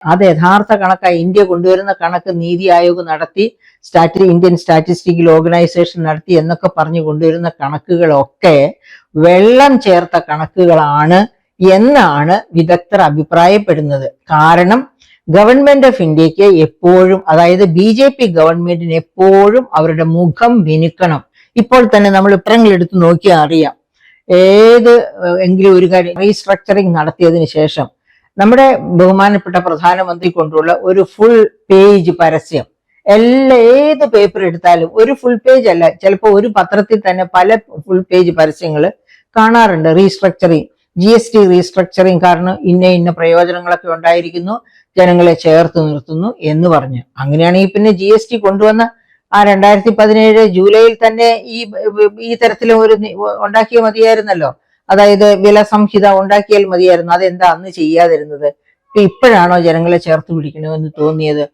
അത് യഥാർത്ഥ കണക്കായി ഇന്ത്യ കൊണ്ടുവരുന്ന കണക്ക് നീതി ആയോഗ് നടത്തി, ഇന്ത്യൻ സ്റ്റാറ്റിസ്റ്റിക്കൽ ഓർഗനൈസേഷൻ നടത്തി എന്നൊക്കെ പറഞ്ഞു കൊണ്ടുവരുന്ന കണക്കുകളൊക്കെ വെള്ളം ചേർത്ത കണക്കുകളാണ് എന്നാണ് വിദഗ്ധർ അഭിപ്രായപ്പെടുന്നത്. കാരണം ഗവൺമെന്റ് ഓഫ് ഇന്ത്യക്ക് എപ്പോഴും, അതായത് BJP ഗവൺമെന്റിന് എപ്പോഴും അവരുടെ മുഖം മിനുക്കണം. ഇപ്പോൾ തന്നെ നമ്മൾ ഉത്തരങ്ങൾ എടുത്ത് നോക്കിയാൽ അറിയാം. ഏത് എങ്കിലും ഒരു കാര്യം റീസ്ട്രക്ചറിങ് നടത്തിയതിനു ശേഷം നമ്മുടെ ബഹുമാനപ്പെട്ട പ്രധാനമന്ത്രി കൊണ്ടുള്ള ഒരു ഫുൾ പേജ് പരസ്യം, ഏത് പേപ്പർ എടുത്താലും ഒരു ഫുൾ പേജ് അല്ല, ചിലപ്പോൾ ഒരു പത്രത്തിൽ തന്നെ പല ഫുൾ പേജ് പരസ്യങ്ങൾ കാണാറുണ്ട്. റീസ്ട്രക്ചറിങ്, GST റീസ്ട്രക്ചറിങ് കാരണം ഇന്ന പ്രയോജനങ്ങളൊക്കെ ഉണ്ടായിരിക്കുന്നു, ജനങ്ങളെ ചേർത്ത് നിർത്തുന്നു എന്ന് പറഞ്ഞ്. അങ്ങനെയാണെങ്കിൽ പിന്നെ GST കൊണ്ടുവന്ന ആ 2017 ജൂലൈയിൽ തന്നെ ഈ തരത്തിലും ഒരു ഉണ്ടാക്കിയ മതിയായിരുന്നല്ലോ. അതായത് വില സംഹിത ഉണ്ടാക്കിയാൽ മതിയായിരുന്നു. അതെന്താ അന്ന് ചെയ്യാതിരുന്നത്? ഇപ്പോഴാണോ ജനങ്ങളെ ചേർത്ത് പിടിക്കണമെന്ന് തോന്നിയത്?